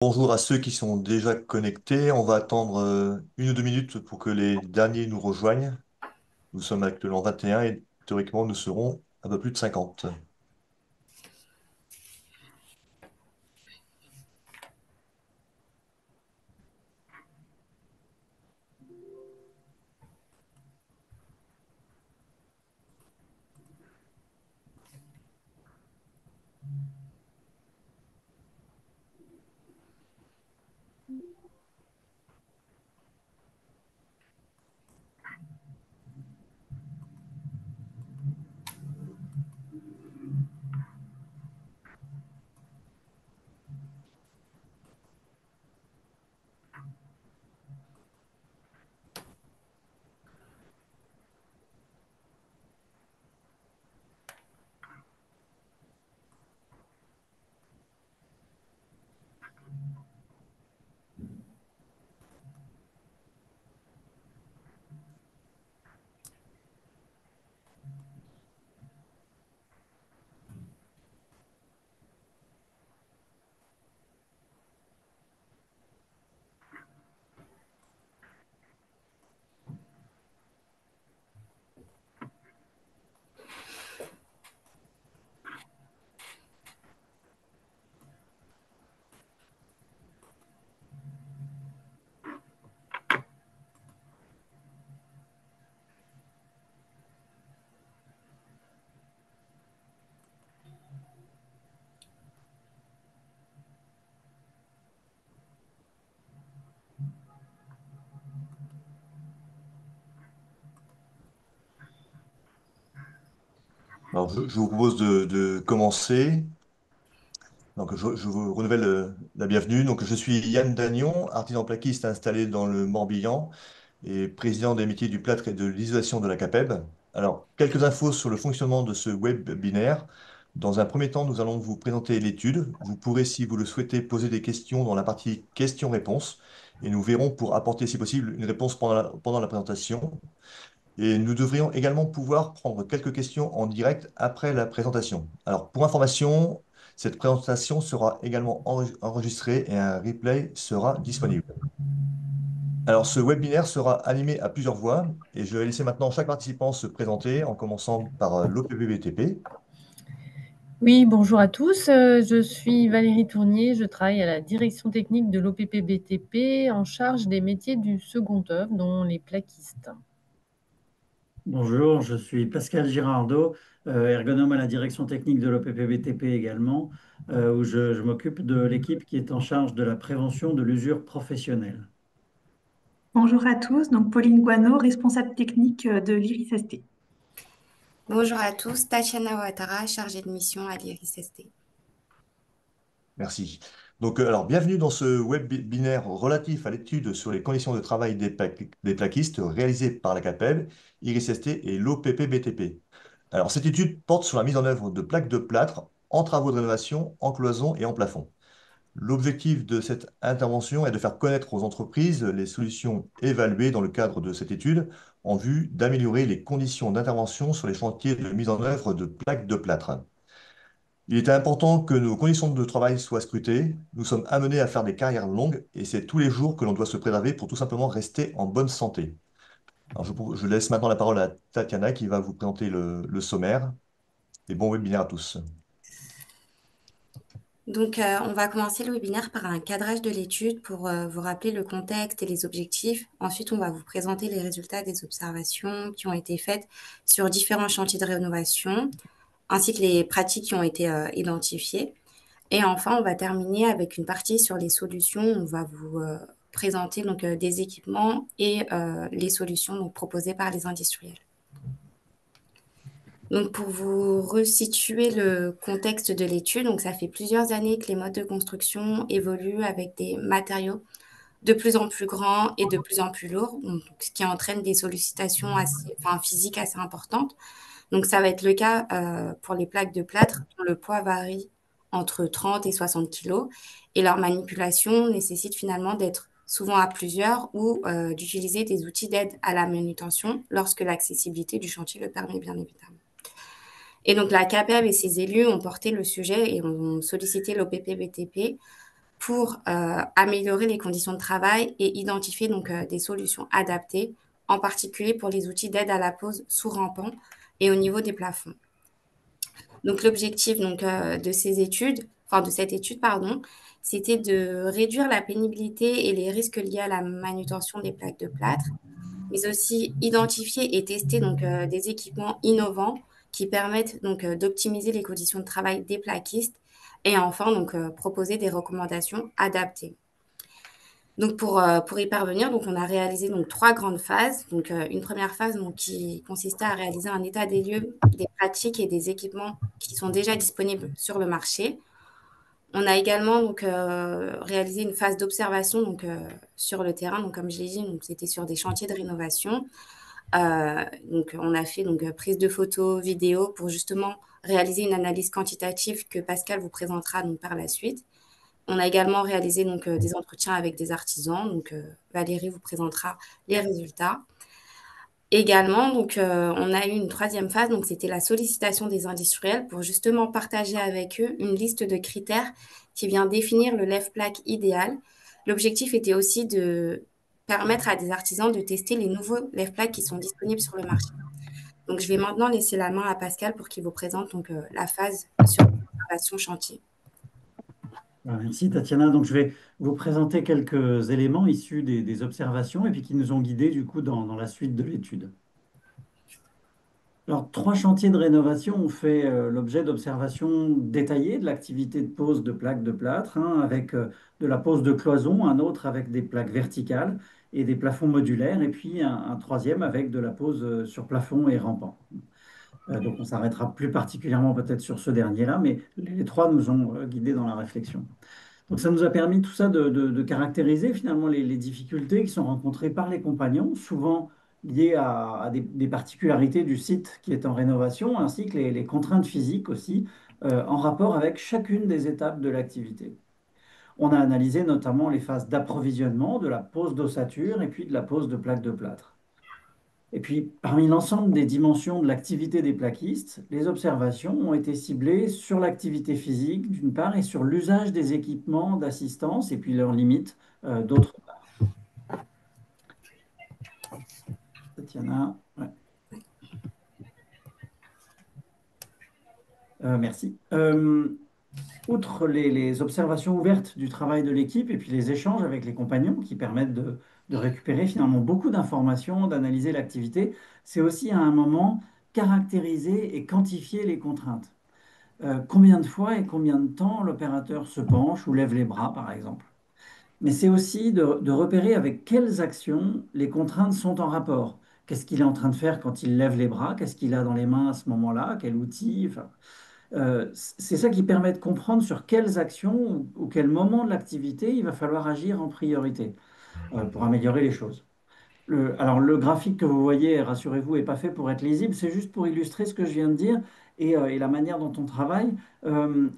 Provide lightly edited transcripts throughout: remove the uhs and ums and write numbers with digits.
Bonjour à ceux qui sont déjà connectés. On va attendre 1 ou 2 minutes pour que les derniers nous rejoignent. Nous sommes actuellement 21 et théoriquement nous serons un peu plus de 50. Alors je vous propose de commencer. Donc je vous renouvelle la bienvenue. Donc je suis Yann Dagnon, artisan plaquiste installé dans le Morbihan et président des métiers du plâtre et de l'isolation de la CAPEB. Alors, quelques infos sur le fonctionnement de ce webinaire. Dans un premier temps, nous allons vous présenter l'étude. Vous pourrez, si vous le souhaitez, poser des questions dans la partie questions-réponses et nous verrons pour apporter, si possible, une réponse pendant la présentation. Et nous devrions également pouvoir prendre quelques questions en direct après la présentation. Alors, pour information, cette présentation sera également enregistrée et un replay sera disponible. Alors, ce webinaire sera animé à plusieurs voix et je vais laisser maintenant chaque participant se présenter en commençant par l'OPPBTP. Oui, bonjour à tous. Je suis Valérie Tournier. Je travaille à la direction technique de l'OPP-BTP en charge des métiers du second œuvre, dont les plaquistes. Bonjour, je suis Pascal Girardot, ergonome à la direction technique de l'OPPBTP également, où je m'occupe de l'équipe qui est en charge de la prévention de l'usure professionnelle. Bonjour à tous, donc Pauline Guano, responsable technique de l'IRIS ST. Bonjour à tous, Tatiana Ouattara, chargée de mission à l'IRIS ST. Merci. Donc, alors, bienvenue dans ce webinaire relatif à l'étude sur les conditions de travail des plaquistes réalisé par la CAPEB, IRIS-ST et l'OPPBTP. Alors, cette étude porte sur la mise en œuvre de plaques de plâtre en travaux de rénovation, en cloison et en plafond. L'objectif de cette intervention est de faire connaître aux entreprises les solutions évaluées dans le cadre de cette étude en vue d'améliorer les conditions d'intervention sur les chantiers de mise en œuvre de plaques de plâtre. Il était important que nos conditions de travail soient scrutées. Nous sommes amenés à faire des carrières longues et c'est tous les jours que l'on doit se préserver pour tout simplement rester en bonne santé. Alors je laisse maintenant la parole à Tatiana qui va vous présenter le sommaire et bon webinaire à tous. Donc, on va commencer le webinaire par un cadrage de l'étude pour vous rappeler le contexte et les objectifs. Ensuite, on va vous présenter les résultats des observations qui ont été faites sur différents chantiers de rénovation, ainsi que les pratiques qui ont été identifiées. Et enfin, on va terminer avec une partie sur les solutions. On va vous présenter donc, des équipements et les solutions donc, proposées par les industriels. Donc, pour vous resituer le contexte de l'étude, donc ça fait plusieurs années que les modes de construction évoluent avec des matériaux de plus en plus grands et de plus en plus lourds, donc, ce qui entraîne des sollicitations physiques assez importantes. Donc, ça va être le cas pour les plaques de plâtre, dont le poids varie entre 30 et 60 kilos, et leur manipulation nécessite finalement d'être souvent à plusieurs ou d'utiliser des outils d'aide à la manutention lorsque l'accessibilité du chantier le permet, bien évidemment. Et donc, la CAPEB et ses élus ont porté le sujet et ont sollicité l'OPP-BTP pour améliorer les conditions de travail et identifier donc des solutions adaptées, en particulier pour les outils d'aide à la pose sous rampant et au niveau des plafonds. Donc l'objectif donc de ces études, enfin de cette étude pardon, c'était de réduire la pénibilité et les risques liés à la manutention des plaques de plâtre, mais aussi identifier et tester donc des équipements innovants qui permettent donc d'optimiser les conditions de travail des plaquistes et enfin donc proposer des recommandations adaptées. Donc pour y parvenir, donc on a réalisé donc 3 grandes phases. Donc une première phase donc qui consistait à réaliser un état des lieux, des pratiques et des équipements qui sont déjà disponibles sur le marché. On a également donc réalisé une phase d'observation donc sur le terrain. Donc comme je l'ai dit, donc c'était sur des chantiers de rénovation. Donc on a fait donc prise de photos, vidéos pour justement réaliser une analyse quantitative que Pascal vous présentera donc par la suite. On a également réalisé donc des entretiens avec des artisans. Donc Valérie vous présentera les résultats. Également, donc on a eu une troisième phase, donc c'était la sollicitation des industriels pour justement partager avec eux une liste de critères qui vient définir le lève-plaque idéal. L'objectif était aussi de permettre à des artisans de tester les nouveaux lève-plaques qui sont disponibles sur le marché. Donc je vais maintenant laisser la main à Pascal pour qu'il vous présente donc la phase sur l'observation chantier. Merci Tatiana. Donc je vais vous présenter quelques éléments issus des observations et puis qui nous ont guidés du coup dans la suite de l'étude. Alors, 3 chantiers de rénovation ont fait l'objet d'observations détaillées de l'activité de pose de plaques de plâtre, un avec de la pose de cloisons, un autre avec des plaques verticales et des plafonds modulaires, et puis un troisième avec de la pose sur plafond et rampant. Donc, on s'arrêtera plus particulièrement peut-être sur ce dernier-là, mais les trois nous ont guidés dans la réflexion. Donc, ça nous a permis tout ça de caractériser finalement les difficultés qui sont rencontrées par les compagnons, souvent liées à des particularités du site qui est en rénovation, ainsi que les contraintes physiques aussi, en rapport avec chacune des étapes de l'activité. On a analysé notamment les phases d'approvisionnement, de la pose d'ossature et puis de la pose de plaques de plâtre. Et puis, parmi l'ensemble des dimensions de l'activité des plaquistes, les observations ont été ciblées sur l'activité physique, d'une part, et sur l'usage des équipements d'assistance et puis leurs limites, d'autre part. Tatiana, ouais. Merci. Outre les observations ouvertes du travail de l'équipe et puis les échanges avec les compagnons qui permettent de récupérer finalement beaucoup d'informations, d'analyser l'activité, c'est aussi à un moment caractériser et quantifier les contraintes. Combien de fois et combien de temps l'opérateur se penche ou lève les bras, par exemple. Mais c'est aussi de repérer avec quelles actions les contraintes sont en rapport. Qu'est-ce qu'il est en train de faire quand il lève les bras? Qu'est-ce qu'il a dans les mains à ce moment-là? Quel outil? Enfin, c'est ça qui permet de comprendre sur quelles actions ou quel moment de l'activité il va falloir agir en priorité pour améliorer les choses. Alors, le graphique que vous voyez, rassurez-vous, n'est pas fait pour être lisible, c'est juste pour illustrer ce que je viens de dire et la manière dont on travaille.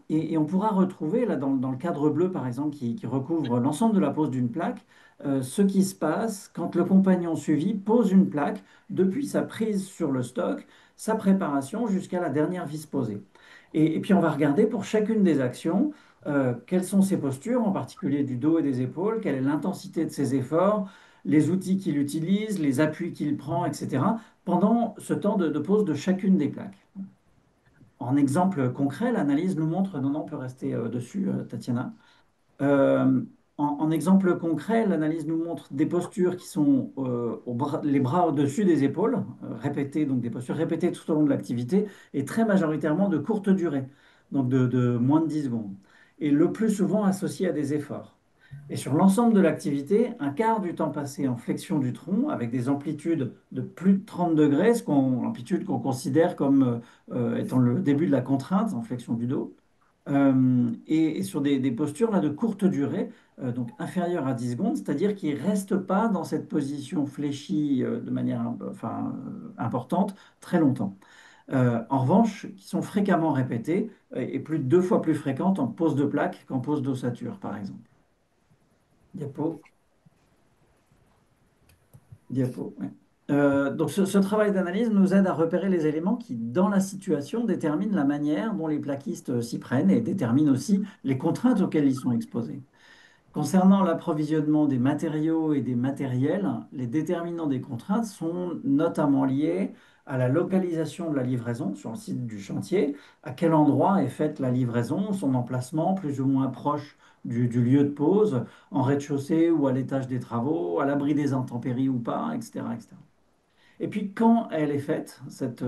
Et on pourra retrouver, là, dans le cadre bleu, par exemple, qui recouvre l'ensemble de la pose d'une plaque, ce qui se passe quand le compagnon suivi pose une plaque depuis sa prise sur le stock, sa préparation jusqu'à la dernière vis posée. Et puis, on va regarder pour chacune des actions. Quelles sont ses postures, en particulier du dos et des épaules, quelle est l'intensité de ses efforts, les outils qu'il utilise, les appuis qu'il prend, etc., pendant ce temps de pose de chacune des plaques. En exemple concret, l'analyse nous montre, non, on peut rester dessus, Tatiana. Euh, en exemple concret, l'analyse nous montre des postures qui sont les bras au-dessus des épaules, répétées, donc des postures répétées tout au long de l'activité, et très majoritairement de courte durée, donc de moins de 10 secondes, et le plus souvent associées à des efforts. Et sur l'ensemble de l'activité, un quart du temps passé en flexion du tronc, avec des amplitudes de plus de 30 degrés, l'amplitude qu'on considère comme étant le début de la contrainte en flexion du dos, et sur des postures là, de courte durée, donc inférieures à 10 secondes, c'est-à-dire qu'ils ne restent pas dans cette position fléchie de manière importante très longtemps. En revanche, qui sont fréquemment répétées et plus de 2 fois plus fréquentes en pose de plaque qu'en pose d'ossature, par exemple. Diapo. Diapo, ouais. Donc ce travail d'analyse nous aide à repérer les éléments qui, dans la situation, déterminent la manière dont les plaquistes s'y prennent et déterminent aussi les contraintes auxquelles ils sont exposés. Concernant l'approvisionnement des matériaux et des matériels, les déterminants des contraintes sont notamment liés à la localisation de la livraison sur le site du chantier, à quel endroit est faite la livraison, son emplacement plus ou moins proche du lieu de pose, en rez-de-chaussée ou à l'étage des travaux, à l'abri des intempéries ou pas, etc., etc. Et puis, quand elle est faite, cette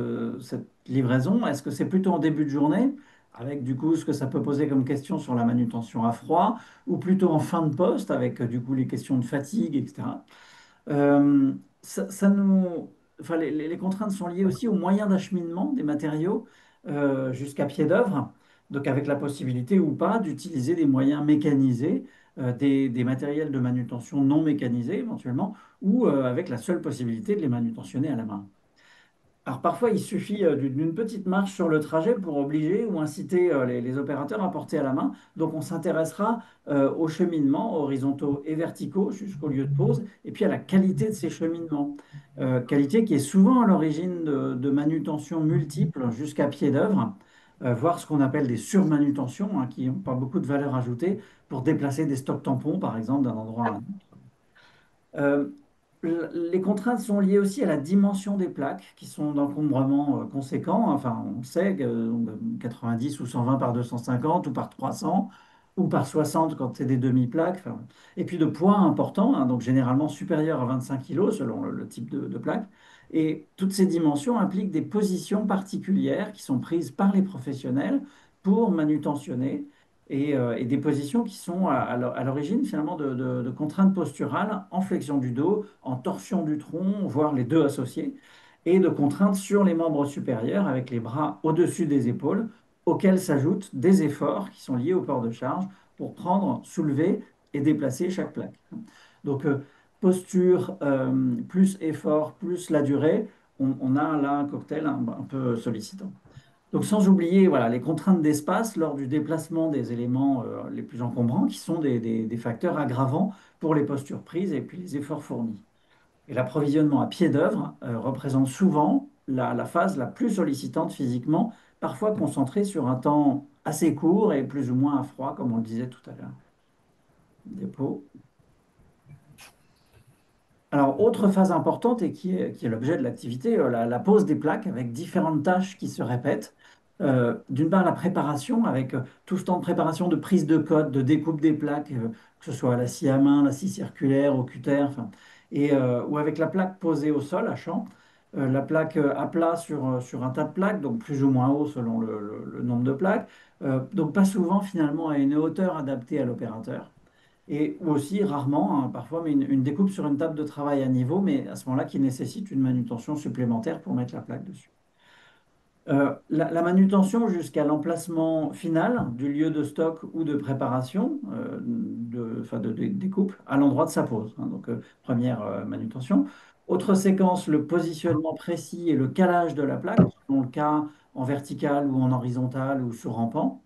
livraison, est-ce que c'est plutôt en début de journée, avec du coup ce que ça peut poser comme question sur la manutention à froid, ou plutôt en fin de poste, avec du coup les questions de fatigue, etc. Euh, ça nous, enfin, les contraintes sont liées aussi aux moyens d'acheminement des matériaux jusqu'à pied d'œuvre, donc avec la possibilité ou pas d'utiliser des moyens mécanisés, des matériels de manutention non mécanisés éventuellement, ou avec la seule possibilité de les manutentionner à la main. Alors parfois, il suffit d'une petite marche sur le trajet pour obliger ou inciter les opérateurs à porter à la main. Donc on s'intéressera aux cheminements horizontaux et verticaux jusqu'au lieu de pause, et puis à la qualité de ces cheminements. Qualité qui est souvent à l'origine de manutentions multiples jusqu'à pied d'œuvre, voire ce qu'on appelle des surmanutentions, hein, qui n'ont pas beaucoup de valeur ajoutée pour déplacer des stocks tampons, par exemple, d'un endroit à un autre. Euh, les contraintes sont liées aussi à la dimension des plaques, qui sont d'encombrement conséquent. Enfin, on sait que 90 ou 120 par 250 ou par 300 ou par 60 quand c'est des demi-plaques. Enfin, et puis de poids importants, hein, donc généralement supérieurs à 25 kilos selon le type de plaque. Et toutes ces dimensions impliquent des positions particulières qui sont prises par les professionnels pour manutentionner et des positions qui sont à l'origine finalement de contraintes posturales en flexion du dos, en torsion du tronc, voire les deux associés, et de contraintes sur les membres supérieurs avec les bras au-dessus des épaules, auxquels s'ajoutent des efforts qui sont liés au port de charge pour prendre, soulever et déplacer chaque plaque. Donc posture plus effort plus la durée, on a là un cocktail un peu sollicitant. Donc sans oublier voilà, les contraintes d'espace lors du déplacement des éléments les plus encombrants, qui sont des facteurs aggravants pour les postures prises et puis les efforts fournis. Et l'approvisionnement à pied d'œuvre représente souvent la phase la plus sollicitante physiquement, parfois concentrée sur un temps assez court et plus ou moins à froid, comme on le disait tout à l'heure. Dépôt. Alors, autre phase importante et qui est l'objet de l'activité, la pose des plaques avec différentes tâches qui se répètent. D'une part, la préparation avec tout ce temps de préparation de prise de cote, de découpe des plaques, que ce soit à la scie à main, la scie circulaire, au cutter, enfin, ou avec la plaque posée au sol à champ, la plaque à plat sur un tas de plaques, donc plus ou moins haut selon le nombre de plaques, donc pas souvent finalement à une hauteur adaptée à l'opérateur. Et ou aussi, rarement, hein, parfois, mais une découpe sur une table de travail à niveau, mais à ce moment-là, qui nécessite une manutention supplémentaire pour mettre la plaque dessus. La manutention jusqu'à l'emplacement final du lieu de stock ou de préparation enfin de découpe à l'endroit de sa pose, hein. Donc, première manutention. Autre séquence, le positionnement précis et le calage de la plaque, selon le cas en vertical ou en horizontal ou sur rampant.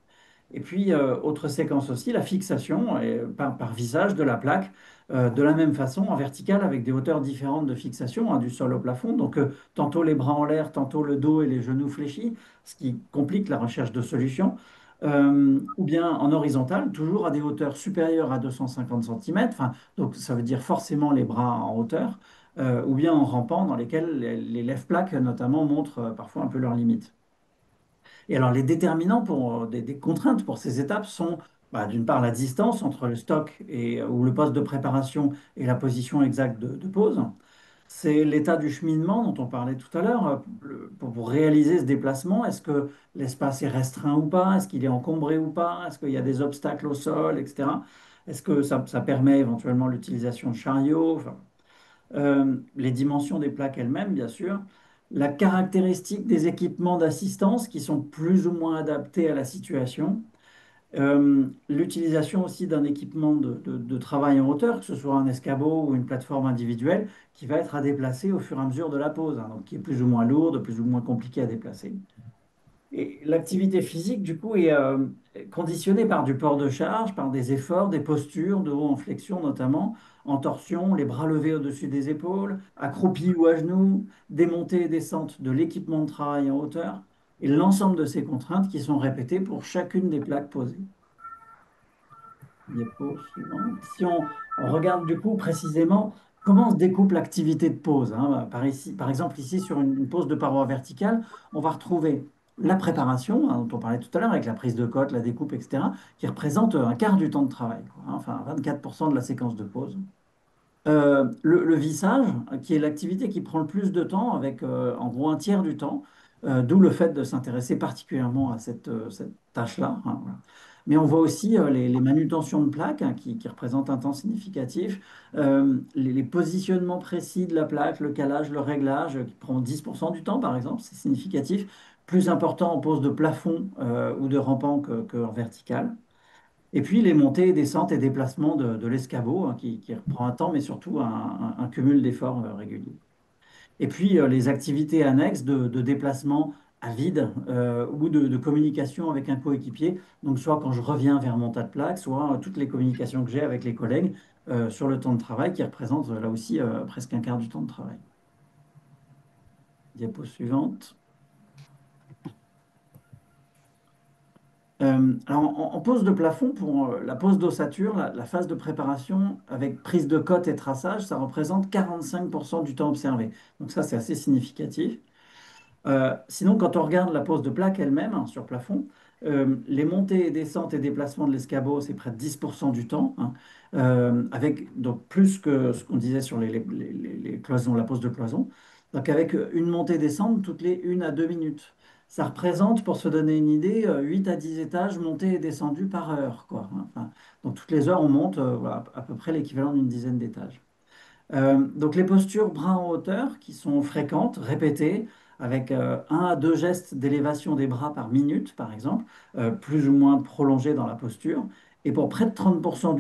Et puis, autre séquence aussi, la fixation par visage de la plaque, de la même façon en verticale avec des hauteurs différentes de fixation, hein, du sol au plafond. Donc, tantôt les bras en l'air, tantôt le dos et les genoux fléchis, ce qui complique la recherche de solutions. Ou bien en horizontal, toujours à des hauteurs supérieures à 250 cm, enfin, donc ça veut dire forcément les bras en hauteur, ou bien en rampant, dans lesquels les lèvres-plaques notamment montrent parfois un peu leurs limites. Et alors, les déterminants pour des contraintes pour ces étapes sont bah, d'une part la distance entre le stock ou le poste de préparation et la position exacte de pose. C'est l'état du cheminement dont on parlait tout à l'heure. Pour réaliser ce déplacement, est-ce que l'espace est restreint ou pas? Est-ce qu'il est encombré ou pas? Est-ce qu'il y a des obstacles au sol, etc. Est-ce que ça permet éventuellement l'utilisation de chariots? Enfin, les dimensions des plaques elles-mêmes, bien sûr, la caractéristique des équipements d'assistance qui sont plus ou moins adaptés à la situation, l'utilisation aussi d'un équipement de travail en hauteur, que ce soit un escabeau ou une plateforme individuelle, qui va être à déplacer au fur et à mesure de la pose, hein, donc qui est plus ou moins lourde, plus ou moins compliquée à déplacer. Et l'activité physique, du coup, est conditionnée par du port de charge, par des efforts, des postures, de haut en flexion notamment, en torsion, les bras levés au-dessus des épaules, accroupis ou à genoux, des montées et descentes de l'équipement de travail en hauteur, et l'ensemble de ces contraintes qui sont répétées pour chacune des plaques posées. Diapo suivante. Si on regarde du coup précisément comment se découpe l'activité de pose, hein, par exemple, ici sur une pose de paroi verticale, on va retrouver la préparation, hein, dont on parlait tout à l'heure, avec la prise de cote, la découpe, etc., qui représente un quart du temps de travail, quoi, hein, enfin 24% de la séquence de pose. Le vissage, qui est l'activité qui prend le plus de temps, avec en gros un tiers du temps, d'où le fait de s'intéresser particulièrement à cette tâche-là, hein, voilà. Mais on voit aussi les manutentions de plaques, hein, qui représentent un temps significatif, les positionnements précis de la plaque, le calage, le réglage, qui prend 10% du temps par exemple, c'est significatif, plus important en pose de plafond ou de rampant qu'en vertical. Et puis les montées, descentes et déplacements de l'escabeau, hein, qui reprend un temps, mais surtout un cumul d'efforts réguliers. Et puis les activités annexes de déplacement à vide ou de communication avec un coéquipier. Donc soit quand je reviens vers mon tas de plaques, soit toutes les communications que j'ai avec les collègues sur le temps de travail, qui représente là aussi presque un quart du temps de travail. Diapo suivante. Alors, en pose de plafond, pour la pose d'ossature, la phase de préparation avec prise de cote et traçage, ça représente 45% du temps observé. Donc ça, c'est assez significatif. Sinon, quand on regarde la pose de plaque elle-même, hein, sur plafond, les montées, descentes et déplacements de l'escabeau, c'est près de 10% du temps, hein, avec donc plus que ce qu'on disait sur les cloisons, la pose de cloison. Donc avec une montée-descente toutes les 1 à 2 minutes. Ça représente, pour se donner une idée, 8 à 10 étages montés et descendus par heure, quoi, hein. Enfin, donc toutes les heures, on monte voilà, à peu près l'équivalent d'une dizaine d'étages. Donc les postures bras en hauteur qui sont fréquentes, répétées, avec 1 à 2 gestes d'élévation des bras par minute, par exemple, plus ou moins prolongés dans la posture, et pour près de 30%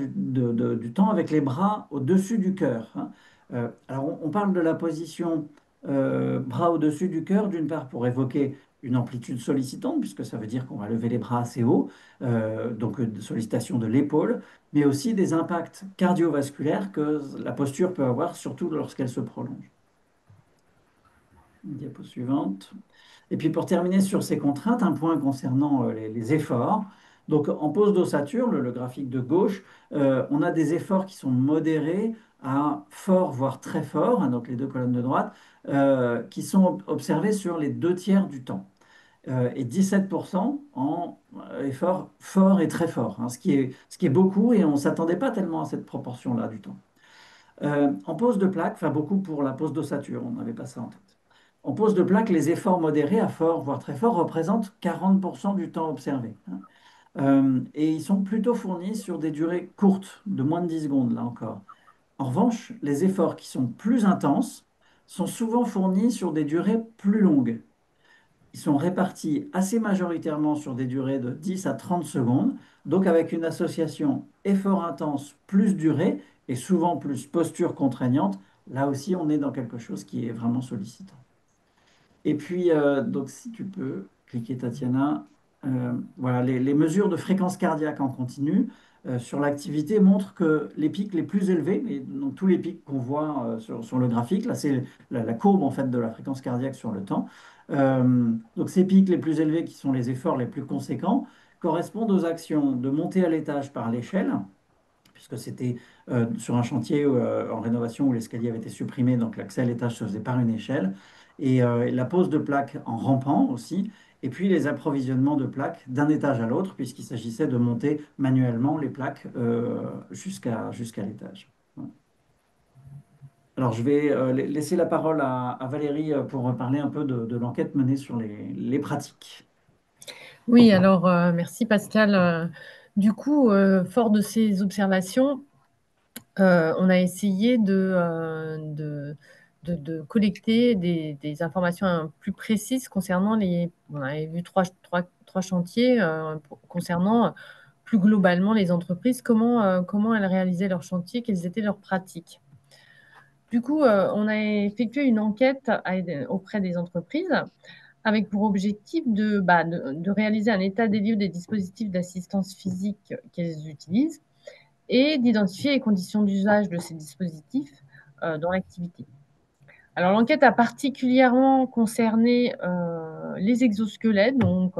du temps avec les bras au-dessus du cœur, hein. Alors on parle de la position bras au-dessus du cœur, d'une part pour évoquer une amplitude sollicitante, puisque ça veut dire qu'on va lever les bras assez haut, donc sollicitation de l'épaule, mais aussi des impacts cardiovasculaires que la posture peut avoir, surtout lorsqu'elle se prolonge. Diapo suivante. Et puis pour terminer sur ces contraintes, un point concernant les efforts. Donc en pose d'ossature, le graphique de gauche, on a des efforts qui sont modérés à forts, voire très forts, hein, donc les deux colonnes de droite, qui sont observés sur les 2 tiers du temps. Et 17% en efforts forts et très forts, hein, ce qui est beaucoup et on ne s'attendait pas tellement à cette proportion-là du temps. En pose de plaque, enfin beaucoup pour la pose d'ossature, on n'avait pas ça en tête. En pose de plaque, les efforts modérés à fort, voire très fort, représentent 40% du temps observé, hein. Et ils sont plutôt fournis sur des durées courtes, de moins de 10 secondes, là encore. En revanche, les efforts qui sont plus intenses sont souvent fournis sur des durées plus longues. Ils sont répartis assez majoritairement sur des durées de 10 à 30 secondes, donc avec une association effort intense plus durée et souvent plus posture contraignante. Là aussi, on est dans quelque chose qui est vraiment sollicitant. Et puis, donc si tu peux cliquer, Tatiana, voilà, les mesures de fréquence cardiaque en continu sur l'activité montrent que les pics les plus élevés, et donc tous les pics qu'on voit sur le graphique, là c'est la courbe en fait de la fréquence cardiaque sur le temps. Donc ces pics les plus élevés, qui sont les efforts les plus conséquents, correspondent aux actions de monter à l'étage par l'échelle, puisque c'était sur un chantier en rénovation où l'escalier avait été supprimé, donc l'accès à l'étage se faisait par une échelle, et la pose de plaques en rampant aussi, et puis les approvisionnements de plaques d'un étage à l'autre, puisqu'il s'agissait de monter manuellement les plaques jusqu'à l'étage. Voilà. Alors je vais laisser la parole à Valérie pour parler un peu de l'enquête menée sur les pratiques. Oui, alors merci Pascal. Du coup, fort de ces observations, on a essayé de collecter des informations plus précises concernant les. On avait vu trois chantiers concernant plus globalement les entreprises, comment elles réalisaient leurs chantiers, quelles étaient leurs pratiques. Du coup, on a effectué une enquête auprès des entreprises avec pour objectif de réaliser un état des lieux des dispositifs d'assistance physique qu'elles utilisent et d'identifier les conditions d'usage de ces dispositifs dans l'activité. Alors, l'enquête a particulièrement concerné les exosquelettes, donc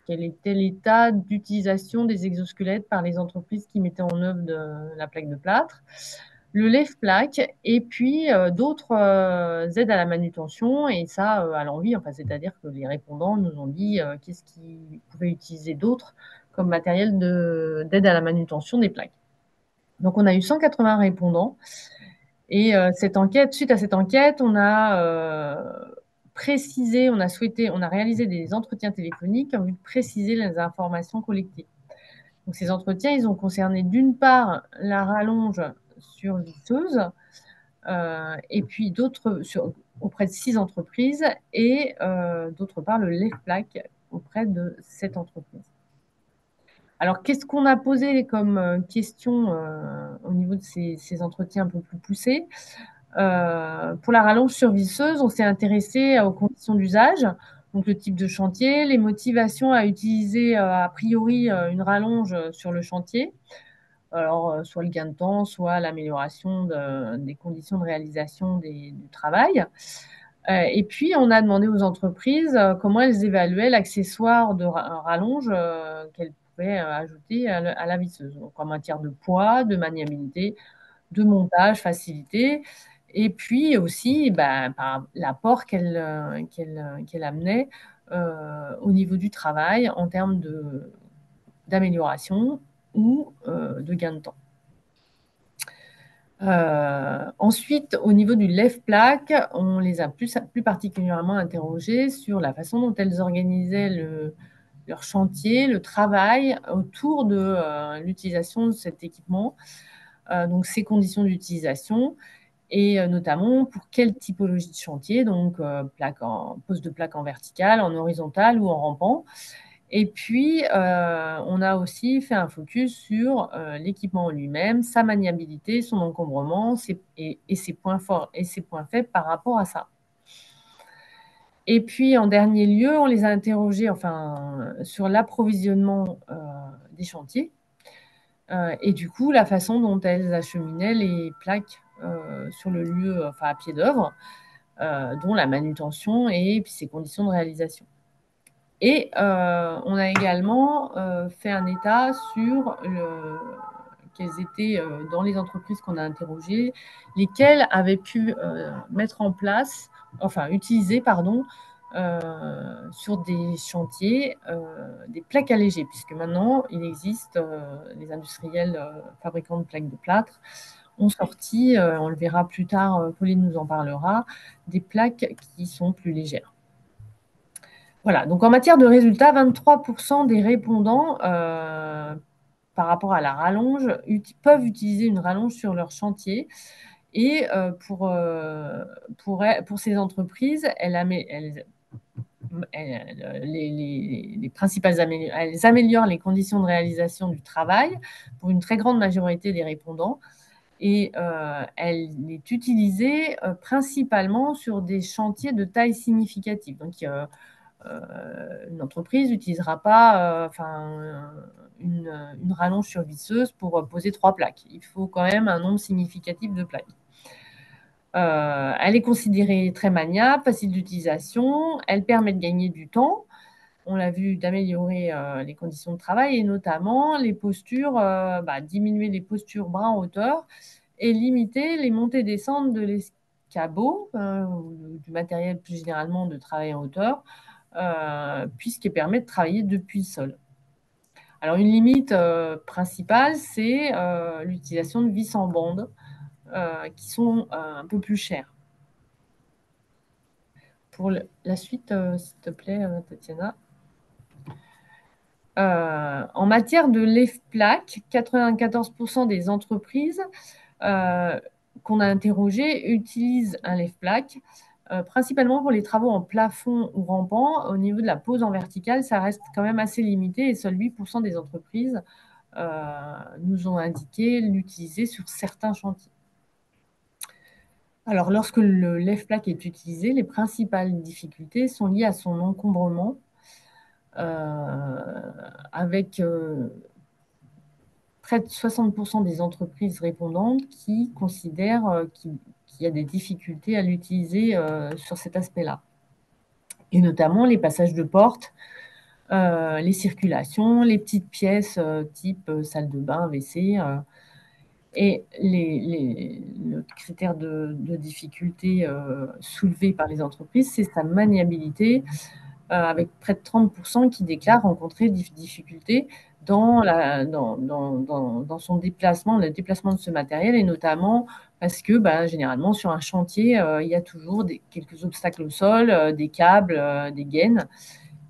quel était l'état d'utilisation des exosquelettes par les entreprises qui mettaient en œuvre la plaque de plâtre, le lève-plaque, et puis d'autres aides à la manutention, et ça à l'envie, enfin, c'est-à-dire que les répondants nous ont dit qu'est-ce qu'ils pouvaient utiliser d'autre comme matériel d'aide à la manutention des plaques. Donc, on a eu 180 répondants. Et suite à cette enquête, on a précisé, on a réalisé des entretiens téléphoniques en vue de préciser les informations collectées. Donc, ces entretiens, ils ont concerné d'une part la rallonge sur visseuse, et puis auprès de 6 entreprises, et d'autre part le lève-plaque auprès de 7 entreprises. Alors, qu'est-ce qu'on a posé comme question au niveau de ces entretiens un peu plus poussés? Pour la rallonge sur visseuse, on s'est intéressé aux conditions d'usage, donc le type de chantier, les motivations à utiliser a priori une rallonge sur le chantier, alors soit le gain de temps, soit l'amélioration des conditions de réalisation du travail. Et puis, on a demandé aux entreprises comment elles évaluaient l'accessoire de rallonge qu'elles pouvaient ajouter à la visseuse, donc en matière de poids, de maniabilité, de montage, facilité, et puis aussi par l'apport qu'elle amenait au niveau du travail en termes d'amélioration ou de gain de temps. Ensuite, au niveau du lève-plaque, on les a plus particulièrement interrogées sur la façon dont elles organisaient leur chantier, le travail autour de l'utilisation de cet équipement, donc ces conditions d'utilisation, et notamment pour quelle typologie de chantier, donc pose de plaque en verticale, en horizontale ou en rampant. Et puis, on a aussi fait un focus sur l'équipement en lui-même, sa maniabilité, son encombrement, et ses points forts et ses points faibles par rapport à ça. Et puis, en dernier lieu, on les a interrogés sur l'approvisionnement des chantiers, et du coup, la façon dont elles acheminaient les plaques sur le lieu, à pied d'œuvre, dont la manutention et puis ses conditions de réalisation. Et on a également fait un état sur quelles étaient, dans les entreprises qu'on a interrogées, lesquelles avaient pu utiliser sur des chantiers des plaques allégées, puisque maintenant, il existe, les industriels fabricants de plaques de plâtre ont sorti, on le verra plus tard, Pauline nous en parlera, des plaques qui sont plus légères. Voilà, donc en matière de résultats, 23% des répondants par rapport à la rallonge peuvent utiliser une rallonge sur leur chantier. Et pour ces entreprises, elles améliorent les conditions de réalisation du travail pour une très grande majorité des répondants. Et elle est utilisée principalement sur des chantiers de taille significative. Donc, une entreprise n'utilisera pas une rallonge sur visseuse pour poser 3 plaques. Il faut quand même un nombre significatif de plaques. Elle est considérée très maniable, facile d'utilisation. Elle permet de gagner du temps. On l'a vu, d'améliorer les conditions de travail et notamment les postures, diminuer les postures bras en hauteur et limiter les montées-descentes de l'escabeau, du matériel plus généralement de travail en hauteur, puisqu'il permet de travailler depuis le sol. Alors, une limite principale, c'est l'utilisation de vis en bande, qui sont un peu plus chères. Pour la suite, s'il te plaît, Tatiana. En matière de lève-plaque, 94% des entreprises qu'on a interrogées utilisent un lève-plaque, principalement pour les travaux en plafond ou rampant. Au niveau de la pose en verticale, ça reste quand même assez limité et seuls 8% des entreprises nous ont indiqué l'utiliser sur certains chantiers. Alors, lorsque le lève-plaque est utilisé, les principales difficultés sont liées à son encombrement, avec près de 60% des entreprises répondantes qui considèrent qu'il y a des difficultés à l'utiliser sur cet aspect-là. Et notamment les passages de porte les circulations, les petites pièces type salle de bain, WC. Et le critère de difficulté soulevé par les entreprises, c'est sa maniabilité, avec près de 30% qui déclarent rencontrer des difficultés dans son déplacement, le déplacement de ce matériel, et notamment parce que généralement sur un chantier, il y a toujours quelques obstacles au sol, des câbles, des gaines,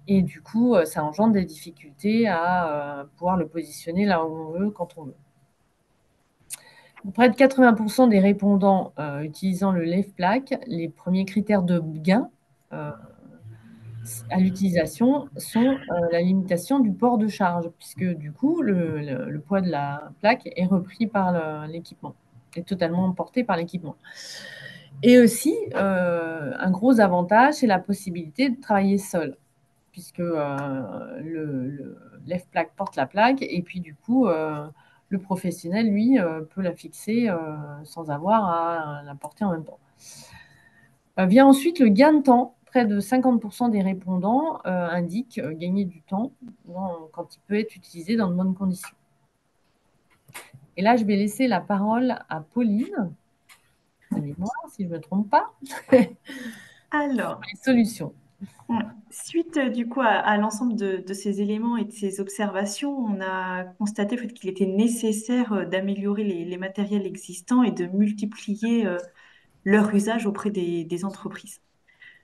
et du coup, ça engendre des difficultés à pouvoir le positionner là où on veut, quand on veut. Près de 80% des répondants utilisant le lève-plaque, les premiers critères de gain à l'utilisation sont la limitation du port de charge, puisque du coup, le poids de la plaque est repris par l'équipement, est totalement porté par l'équipement. Et aussi, un gros avantage, c'est la possibilité de travailler seul, puisque le lève-plaque porte la plaque, et puis du coup, le professionnel, lui, peut la fixer sans avoir à la porter en même temps. Vient ensuite le gain de temps. Près de 50% des répondants indiquent gagner du temps quand il peut être utilisé dans de bonnes conditions. Et là, je vais laisser la parole à Pauline. Excusez-moi si je ne me trompe pas. Alors, Les solutions. suite du coup à l'ensemble de ces éléments et de ces observations, on a constaté en fait, qu'il était nécessaire d'améliorer les matériels existants et de multiplier leur usage auprès des entreprises.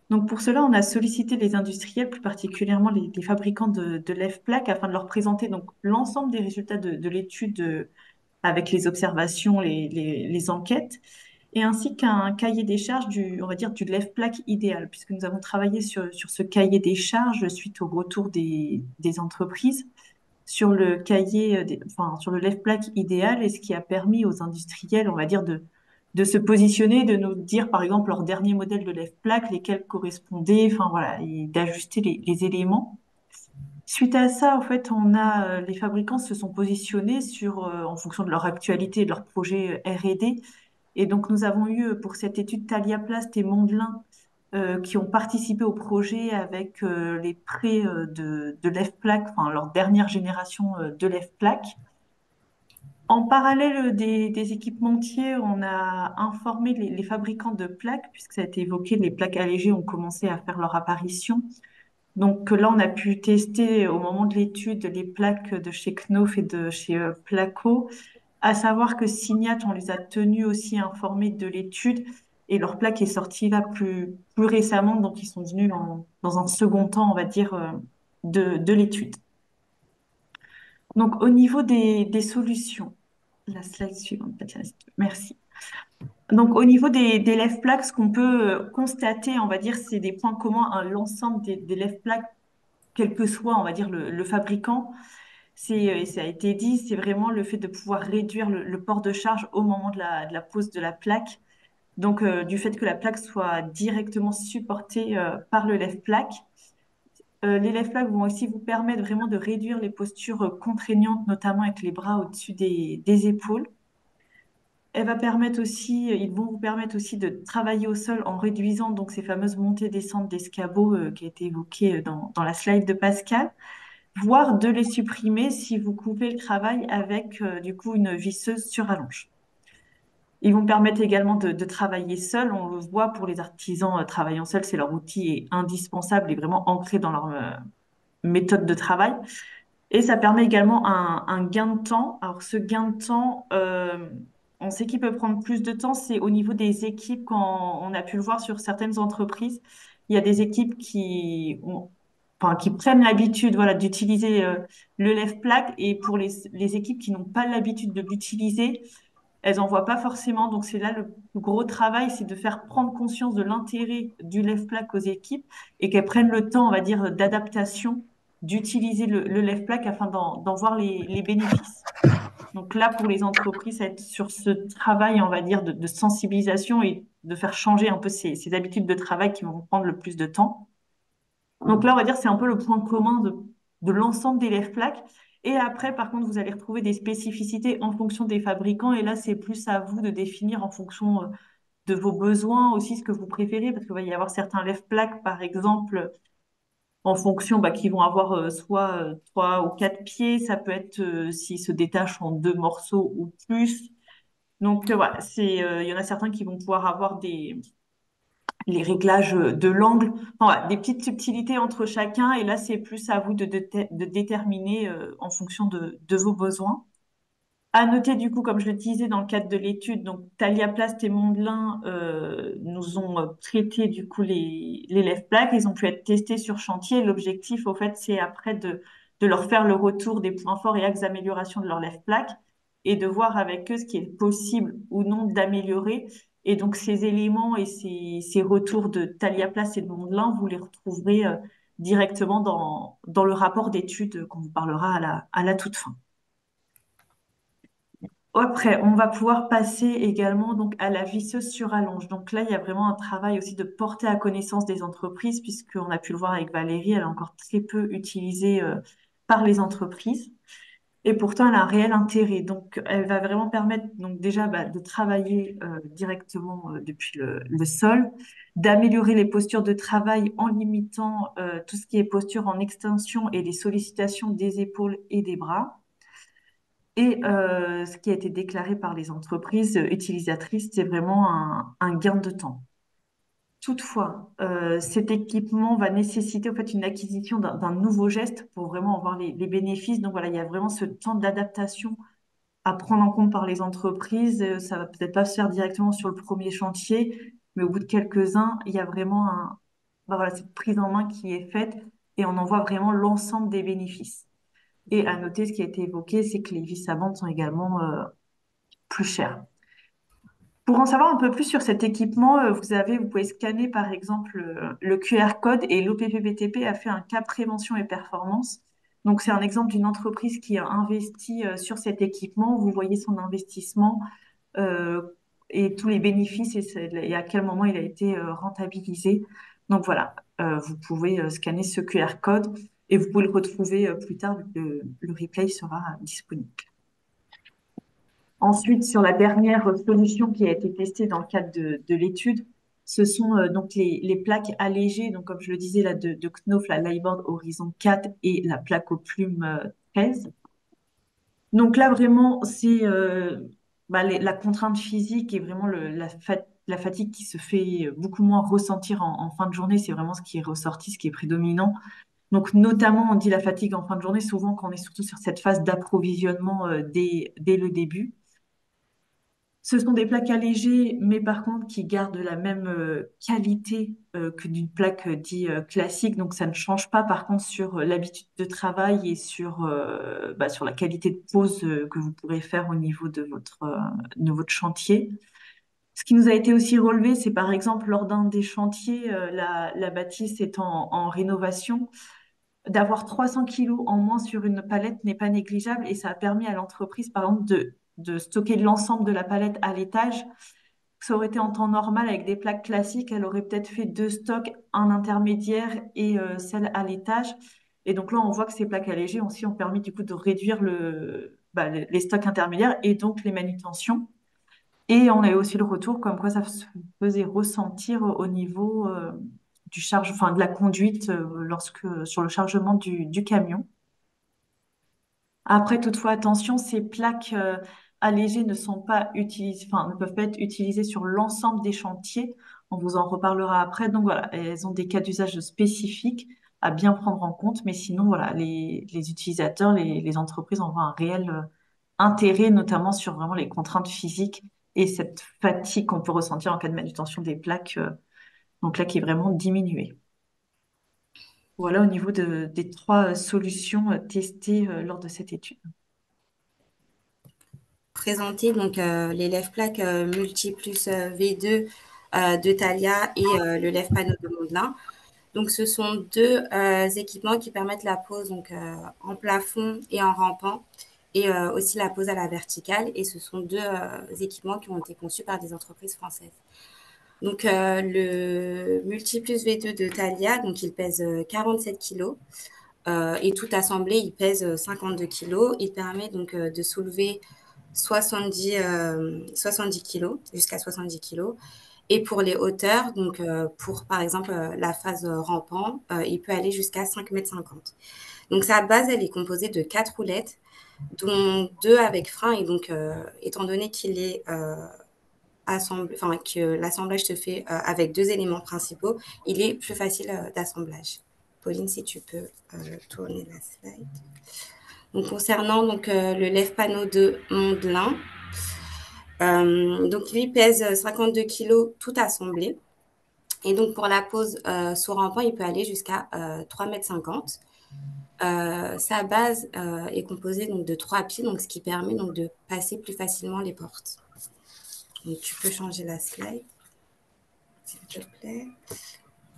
Donc pour cela, on a sollicité les industriels, plus particulièrement les fabricants de lève-plaques, afin de leur présenter donc l'ensemble des résultats de l'étude avec les observations, les enquêtes, et ainsi qu'un cahier des charges on va dire, du lève-plaque idéal, puisque nous avons travaillé sur ce cahier des charges suite au retour des entreprises sur le cahier, enfin, sur le lève-plaque idéal, et ce qui a permis aux industriels, on va dire, de se positionner, de nous dire, par exemple, leur dernier modèle de lève-plaque, lesquels correspondaient, enfin voilà, et d'ajuster les éléments. Suite à ça, en fait, les fabricants se sont positionnés en fonction de leur actualité et de leur projet R&D. Et donc, nous avons eu pour cette étude Thaliaplast et Mondelin qui ont participé au projet avec les prêts de lève-plaque, enfin leur dernière génération de lève-plaque. En parallèle des équipementiers, on a informé les fabricants de plaques, puisque ça a été évoqué, les plaques allégées ont commencé à faire leur apparition. Donc là, on a pu tester au moment de l'étude les plaques de chez Knauf et de chez Placo, à savoir que Signat, on les a tenus aussi informés de l'étude et leur plaque est sortie là plus récemment, donc ils sont venus dans un second temps, on va dire, de l'étude. Donc au niveau des solutions, la slide suivante, Tatiana, merci. Donc au niveau des lève-plaques, ce qu'on peut constater, on va dire, c'est des points communs à l'ensemble des lève-plaques, quel que soit, on va dire, le fabricant. Et ça a été dit, c'est vraiment le fait de pouvoir réduire le port de charge au moment de la pose de la plaque. Donc, du fait que la plaque soit directement supportée par le lève-plaque. Les lève-plaques vont aussi vous permettre vraiment de réduire les postures contraignantes, notamment avec les bras au-dessus des épaules. Ils vont vous permettre aussi de travailler au sol en réduisant donc ces fameuses montées-descentes d'escabeaux qui a été évoquées dans la slide de Pascal, voire de les supprimer si vous coupez le travail avec du coup une visseuse sur rallonge. Ils vont permettre également de travailler seul. On le voit pour les artisans travaillant seuls, c'est leur outil est indispensable et vraiment ancré dans leur méthode de travail. Et ça permet également un gain de temps. Alors ce gain de temps, on sait qu'il peut prendre plus de temps, c'est au niveau des équipes, quand on a pu le voir sur certaines entreprises. Il y a des équipes qui prennent l'habitude voilà, d'utiliser le lève-plaque, et pour les équipes qui n'ont pas l'habitude de l'utiliser, elles n'en voient pas forcément. Donc c'est là le plus gros travail, c'est de faire prendre conscience de l'intérêt du lève-plaque aux équipes et qu'elles prennent le temps, on va dire, d'adaptation, d'utiliser le lève-plaque afin d'en voir les bénéfices. Donc là, pour les entreprises, ça va être sur ce travail, on va dire, de sensibilisation et de faire changer un peu ces habitudes de travail qui vont prendre le plus de temps. Donc là, on va dire, c'est un peu le point commun de l'ensemble des lève-plaques. Et après, par contre, vous allez retrouver des spécificités en fonction des fabricants. Et là, c'est plus à vous de définir en fonction de vos besoins aussi ce que vous préférez, parce qu'il va y avoir certains lève-plaques, par exemple, en fonction qui vont avoir soit 3 ou 4 pieds. Ça peut être s'ils se détachent en 2 morceaux ou plus. Donc voilà, il y en a certains qui vont pouvoir avoir les réglages de l'angle, enfin, voilà, des petites subtilités entre chacun. Et là, c'est plus à vous de déterminer en fonction de vos besoins. À noter, du coup, comme je le disais dans le cadre de l'étude, donc Thalia Plast et Mondelin nous ont traité du coup les lèvres plaques. Ils ont pu être testés sur chantier. L'objectif, au fait, c'est après de leur faire le retour des points forts et axes d'amélioration de leurs lèvres plaques et de voir avec eux ce qui est possible ou non d'améliorer. Et donc, ces éléments et ces retours de Thalia Plast et de Mondelin, vous les retrouverez directement dans le rapport d'étude qu'on vous parlera à la toute fin. Après, on va pouvoir passer également donc à la visseuse sur allonge. Donc là, il y a vraiment un travail aussi de porter à connaissance des entreprises, puisqu'on a pu le voir avec Valérie, elle est encore très peu utilisée par les entreprises. Et pourtant, elle a un réel intérêt. Donc, elle va vraiment permettre donc déjà de travailler directement depuis le sol, d'améliorer les postures de travail en limitant tout ce qui est posture en extension et les sollicitations des épaules et des bras. Et ce qui a été déclaré par les entreprises utilisatrices, c'est vraiment un gain de temps. Toutefois, cet équipement va nécessiter en fait une acquisition d'un nouveau geste pour vraiment en voir les bénéfices. Donc voilà, il y a vraiment ce temps d'adaptation à prendre en compte par les entreprises. Ça va peut-être pas se faire directement sur le premier chantier, mais au bout de quelques-uns, il y a vraiment voilà, cette prise en main qui est faite et on en voit vraiment l'ensemble des bénéfices. Et à noter, ce qui a été évoqué, c'est que les vis à bande sont également plus chères. Pour en savoir un peu plus sur cet équipement, vous pouvez scanner par exemple le QR code et l'OPPBTP a fait un cas prévention et performance. Donc c'est un exemple d'une entreprise qui a investi sur cet équipement. Vous voyez son investissement euh, et tous les bénéfices et à quel moment il a été rentabilisé. Donc voilà, vous pouvez scanner ce QR code et vous pouvez le retrouver plus tard, le replay sera disponible. Ensuite, sur la dernière solution qui a été testée dans le cadre de l'étude, ce sont donc les plaques allégées, donc comme je le disais là, de Knauf, la Liveboard Horizon 4 et la plaque aux plumes 13. Donc là, vraiment, c'est la contrainte physique et vraiment la fatigue qui se fait beaucoup moins ressentir en fin de journée. C'est vraiment ce qui est ressorti, ce qui est prédominant. Donc, notamment, on dit la fatigue en fin de journée, souvent quand on est surtout sur cette phase d'approvisionnement dès le début. Ce sont des plaques allégées, mais par contre qui gardent la même qualité que d'une plaque dit classique. Donc ça ne change pas par contre sur l'habitude de travail et sur la qualité de pose que vous pourrez faire au niveau de votre chantier. Ce qui nous a été aussi relevé, c'est par exemple lors d'un des chantiers, la bâtisse est en rénovation. D'avoir 300 kilos en moins sur une palette n'est pas négligeable et ça a permis à l'entreprise, par exemple, de stocker l'ensemble de la palette à l'étage. Ça aurait été en temps normal avec des plaques classiques, elle aurait peut-être fait 2 stocks, un intermédiaire et celle à l'étage. Et donc là, on voit que ces plaques allégées aussi ont permis du coup de réduire les stocks intermédiaires et donc les manutentions. Et on a eu aussi le retour comme quoi ça se faisait ressentir au niveau de la conduite sur le chargement du camion. Après, toutefois, attention, ces plaques allégées ne peuvent pas être utilisées sur l'ensemble des chantiers. On vous en reparlera après. Donc voilà, elles ont des cas d'usage spécifiques à bien prendre en compte. Mais sinon, voilà, les utilisateurs, les entreprises en voient un réel intérêt, notamment sur vraiment les contraintes physiques et cette fatigue qu'on peut ressentir en cas de manutention des plaques, donc là qui est vraiment diminuée. Voilà au niveau des 3 solutions testées lors de cette étude. Présenter donc les lèvres plaques Multiplus V2 de Thalia et le lèvre panneau de Mondelin. Donc ce sont 2 équipements qui permettent la pose donc en plafond et en rampant et aussi la pose à la verticale. Et ce sont 2 équipements qui ont été conçus par des entreprises françaises. Donc le Multiplus V2 de Thalia, donc il pèse 47 kg. Et tout assemblé, il pèse 52 kg. Il permet donc de soulever 70 kg, jusqu'à 70 kg. Et pour les hauteurs, donc pour par exemple la phase rampant, il peut aller jusqu'à 5,50 m. Donc sa base, elle est composée de 4 roulettes, dont 2 avec frein. Et donc, étant donné qu'il est enfin que l'assemblage se fait avec 2 éléments principaux, il est plus facile d'assemblage. Pauline, si tu peux tourner la slide. Donc, concernant donc, le lève-panneau de Mondelin, donc lui pèse 52 kg tout assemblé. Et donc, pour la pose sous rampant, il peut aller jusqu'à 3,50 m. Sa base est composée donc, de 3 pieds, donc, ce qui permet donc, de passer plus facilement les portes. Donc, tu peux changer la slide, s'il te plaît.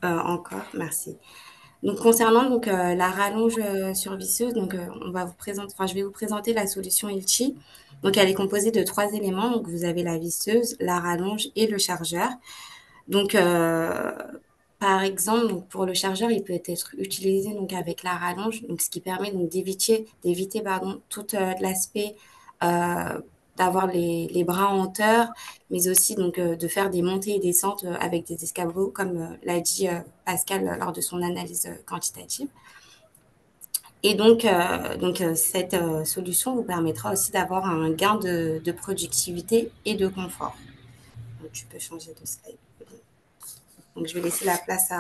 Encore, merci. Donc, concernant donc, la rallonge sur visseuse, donc, je vais vous présenter la solution Ilchi. Donc, elle est composée de 3 éléments. Donc, vous avez la visseuse, la rallonge et le chargeur. Donc, par exemple, donc, pour le chargeur, il peut être utilisé donc, avec la rallonge, donc, ce qui permet donc, d'éviter tout l'aspect d'avoir les bras en hauteur, mais aussi donc, de faire des montées et descentes avec des escabeaux, comme l'a dit Pascal lors de son analyse quantitative. Et donc, cette solution vous permettra aussi d'avoir un gain de productivité et de confort. Donc, tu peux changer de slide. Donc, je vais laisser la place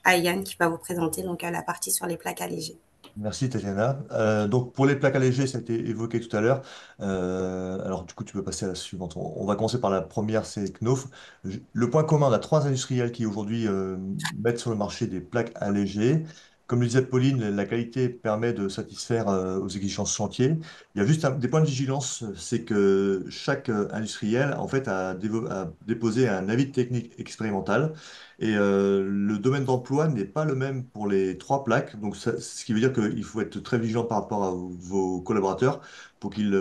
à Yann qui va vous présenter donc, la partie sur les plaques allégées. Merci Tatiana. Donc pour les plaques allégées, ça a été évoqué tout à l'heure. Alors du coup, tu peux passer à la suivante. On va commencer par la première, c'est Knauf. Le point commun, on a trois industriels qui aujourd'hui mettent sur le marché des plaques allégées. Comme le disait Pauline, la qualité permet de satisfaire aux exigences chantier. Il y a juste des points de vigilance, c'est que chaque industriel en fait a déposé un avis technique expérimental. Et le domaine d'emploi n'est pas le même pour les trois plaques. Donc, ce qui veut dire qu'il faut être très vigilant par rapport à vos collaborateurs pour qu'ils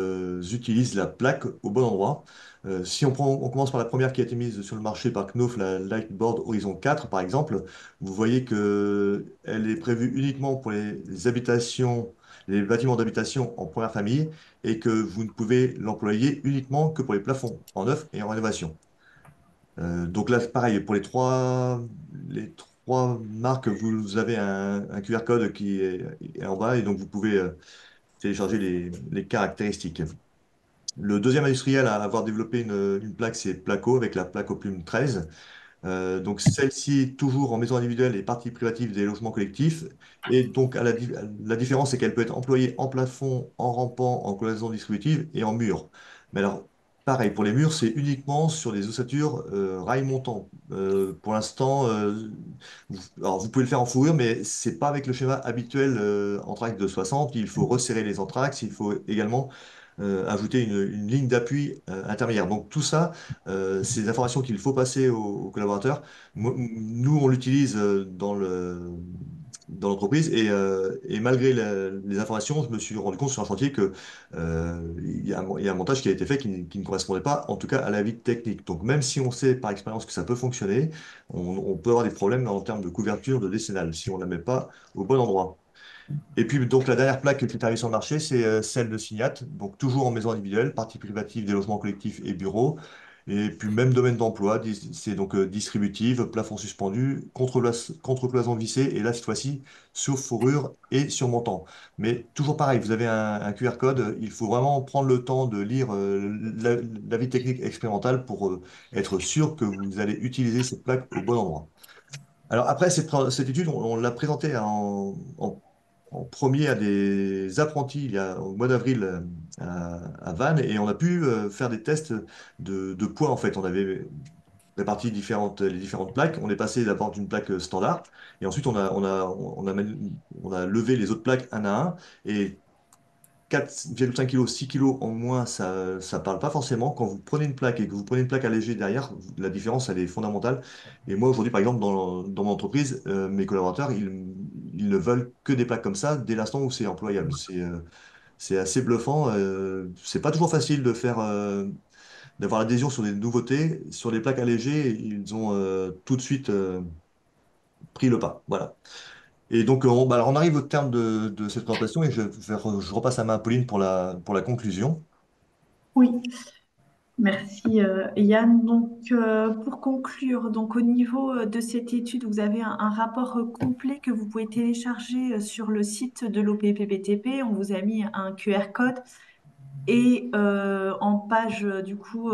utilisent la plaque au bon endroit. Si on commence par la première qui a été mise sur le marché par Knauf, la Lightboard Horizon 4, par exemple, vous voyez qu'elle est prévue uniquement pour les habitations, les bâtiments d'habitation en première famille et que vous ne pouvez l'employer uniquement que pour les plafonds en neuf et en rénovation. Donc là, pareil, pour les trois marques, vous avez un QR code est en bas et donc vous pouvez télécharger les caractéristiques. Le deuxième industriel à avoir développé une plaque, c'est Placo avec la plaque au plume 13. Donc celle-ci, toujours en maison individuelle et partie privative des logements collectifs. Et donc la différence, c'est qu'elle peut être employée en plafond, en rampant, en cloison distributive et en mur. Mais alors, pareil, pour les murs, c'est uniquement sur des ossatures rail montant. Pour l'instant, alors vous pouvez le faire en fourrure, mais c'est pas avec le schéma habituel Entraxe de 60. Il faut resserrer les entraxes, il faut également ajouter une ligne d'appui intermédiaire. Donc tout ça, c'est des informations qu'il faut passer aux collaborateurs. Nous, on l'utilise dans l'entreprise et malgré les informations, je me suis rendu compte sur un chantier que il y a un montage qui a été fait qui ne correspondait pas, en tout cas, à la vie technique. Donc même si on sait par expérience que ça peut fonctionner, on peut avoir des problèmes en termes de couverture de décennale si on ne la met pas au bon endroit. Et puis, donc, la dernière plaque qui est arrivée sur le marché, c'est celle de Signat, donc toujours en maison individuelle, partie privative des logements collectifs et bureaux. Et puis, même domaine d'emploi, c'est donc distributive, plafond suspendu, contrecloison vissée, et là, cette fois-ci, sur fourrure et sur montant. Mais toujours pareil, vous avez un QR code, il faut vraiment prendre le temps de lire l'avis technique expérimental pour être sûr que vous allez utiliser cette plaque au bon endroit. Alors après, cette étude, on l'a présentée en premier à des apprentis au mois d'avril à Vannes et on a pu faire des tests de poids en fait. On avait réparti les différentes plaques. On est passé d'abord d'une plaque standard et ensuite on a levé les autres plaques un à un et 4,5 kg, 6 kg en moins, ça ne parle pas forcément. Quand vous prenez une plaque et que vous prenez une plaque allégée derrière, la différence, elle est fondamentale. Et moi, aujourd'hui, par exemple, dans mon entreprise, mes collaborateurs, ils ne veulent que des plaques comme ça dès l'instant où c'est employable. C'est assez bluffant. C'est pas toujours facile d'avoir l'adhésion sur des nouveautés. Sur les plaques allégées, ils ont tout de suite pris le pas. Voilà. Et donc, alors on arrive au terme de cette présentation et je repasse la main à Pauline pour la conclusion. Oui. Merci Yann. Donc, pour conclure, donc au niveau de cette étude, vous avez un rapport complet que vous pouvez télécharger sur le site de l'OPPBTP. On vous a mis un QR code et en page du coup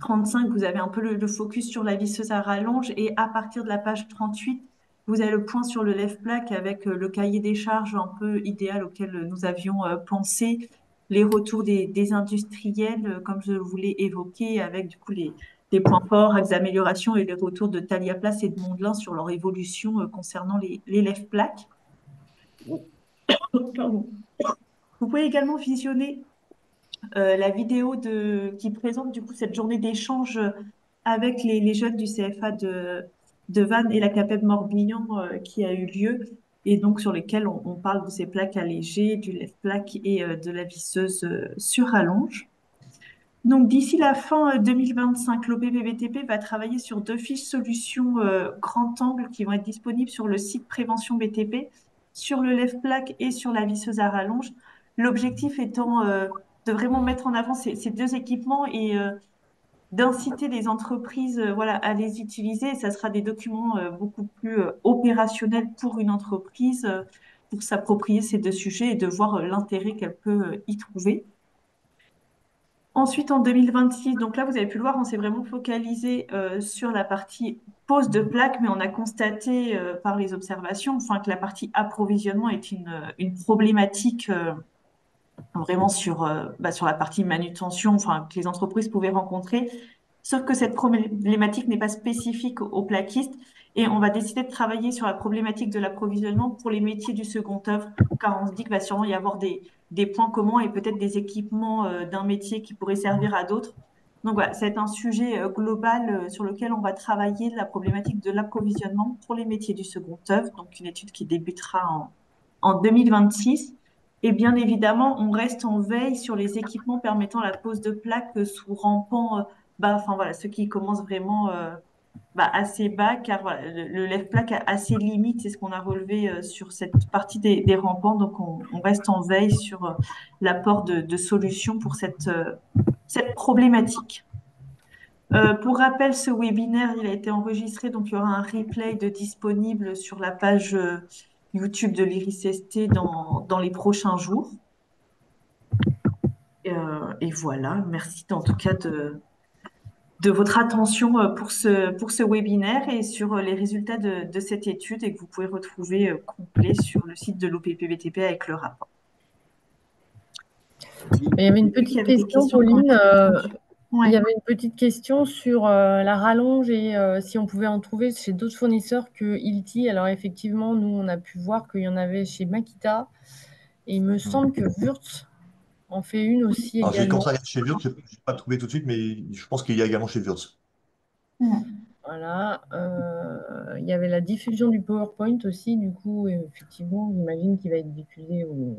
35, vous avez un peu le focus sur la visseuse à rallonge et à partir de la page 38, vous avez le point sur le lève-plaque avec le cahier des charges un peu idéal auquel nous avions pensé, les retours des industriels, comme je vous l'ai évoqué, avec du coup les points forts, les améliorations et les retours de Thalia Place et de Mondelin sur leur évolution concernant les lève-plaques. Pardon. Vous pouvez également visionner la vidéo qui présente du coup cette journée d'échange avec les jeunes du CFA de Vannes et la CAPEB Morbihan qui a eu lieu et donc sur lesquels on parle de ces plaques allégées, du lève-plaque et de la visseuse sur rallonge. Donc d'ici la fin 2025, l'OPPBTP va travailler sur 2 fiches solutions grand angle qui vont être disponibles sur le site Prévention BTP, sur le lève-plaque et sur la visseuse à rallonge. L'objectif étant de vraiment mettre en avant ces 2 équipements et d'inciter les entreprises voilà, à les utiliser. Et ça sera des documents beaucoup plus opérationnels pour une entreprise pour s'approprier ces 2 sujets et de voir l'intérêt qu'elle peut y trouver. Ensuite, en 2026, donc là, vous avez pu le voir, on s'est vraiment focalisé sur la partie pose de plaques, mais on a constaté par les observations, enfin, que la partie approvisionnement est une problématique vraiment sur la partie manutention, enfin, que les entreprises pouvaient rencontrer. Sauf que cette problématique n'est pas spécifique aux plaquistes et on va décider de travailler sur la problématique de l'approvisionnement pour les métiers du second œuvre, car on se dit qu'il va sûrement y avoir des points communs et peut-être des équipements d'un métier qui pourraient servir à d'autres. Donc voilà, c'est un sujet global sur lequel on va travailler la problématique de l'approvisionnement pour les métiers du second œuvre, donc une étude qui débutera en 2026. Et bien évidemment, on reste en veille sur les équipements permettant la pose de plaques sous rampant enfin voilà, ceux qui commencent vraiment assez bas, car voilà, le lève-plaque a ses limites, c'est ce qu'on a relevé sur cette partie des rampants. Donc on reste en veille sur l'apport de solutions pour cette problématique. Pour rappel, ce webinaire, il a été enregistré, donc il y aura un replay disponible sur la page YouTube de l'IRIS-ST dans les prochains jours. Et voilà, merci en tout cas de votre attention pour ce webinaire et sur les résultats de cette étude et que vous pouvez retrouver complet sur le site de l'OPPBTP avec le rapport. Il y avait une petite question, Pauline. Ouais. Il y avait une petite question sur la rallonge et si on pouvait en trouver chez d'autres fournisseurs que Hilti. Alors effectivement, nous, on a pu voir qu'il y en avait chez Makita et il me semble que Wurtz en fait une aussi Alors, j'ai également. commencé à regarder chez Wurtz, je n'ai pas trouvé tout de suite, mais je pense qu'il y a également chez Wurtz. Voilà. Il y avait la diffusion du PowerPoint aussi. Du coup, effectivement, j'imagine qu'il va être diffusé au...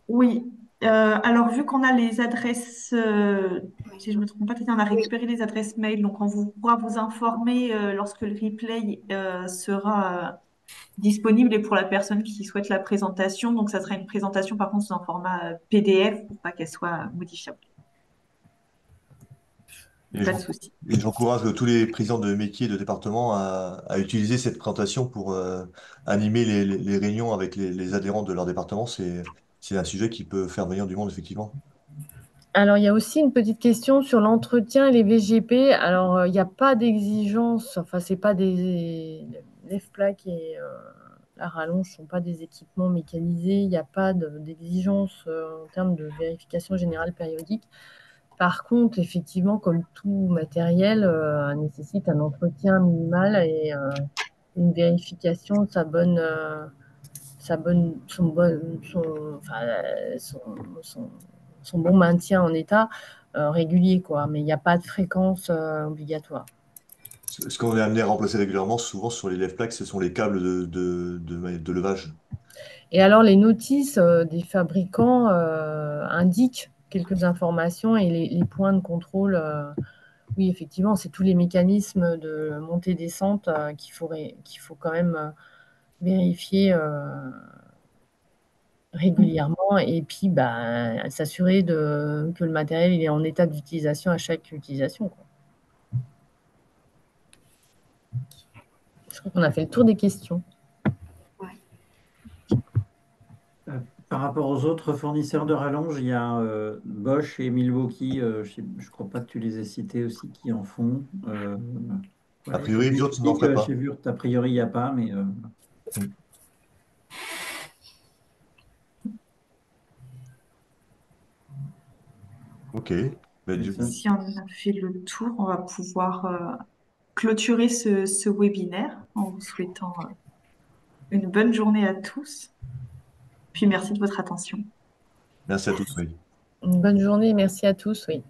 Oui. Alors, vu qu'on a les adresses, si je ne me trompe pas, on a récupéré les adresses mail, donc on pourra vous informer lorsque le replay sera disponible et pour la personne qui souhaite la présentation. Donc, ça sera une présentation, par contre, sous un format PDF pour pas qu'elle soit modifiable. Et Pas de souci. j'encourage tous les présidents de métiers, de départements à utiliser cette présentation pour animer les réunions avec les adhérents de leur département. C'est un sujet qui peut faire venir du monde, effectivement. Alors, il y a aussi une petite question sur l'entretien et les VGP. Alors, il n'y a pas d'exigence, enfin, c'est pas des... L'EFPLAC et la rallonge ne sont pas des équipements mécanisés. Il n'y a pas d'exigence en termes de vérification générale périodique. Par contre, effectivement, comme tout matériel, nécessite un entretien minimal et une vérification de son bon maintien en état régulier, quoi. Mais il n'y a pas de fréquence obligatoire. Ce qu'on est amené à remplacer régulièrement, souvent sur les lève-plaques, ce sont les câbles de levage. Et alors, les notices des fabricants indiquent quelques informations et les points de contrôle. Oui, effectivement, c'est tous les mécanismes de montée-descente qu'il faut quand même vérifier régulièrement et puis s'assurer que le matériel il est en état d'utilisation à chaque utilisation, quoi. Je crois qu'on a fait le tour des questions. Par rapport aux autres fournisseurs de rallonge, il y a Bosch et Milwaukee. Je ne crois pas que tu les aies cités aussi qui en font. A Voilà, priori, les autres n'en feraient pas. chez Wurt, a priori, il n'y a pas, mais Mm. Ok. Ben, c'est ça. Si on a fait le tour, on va pouvoir clôturer ce webinaire en vous souhaitant une bonne journée à tous. Puis merci de votre attention. Merci à tous. Oui. Une bonne journée, merci à tous, oui.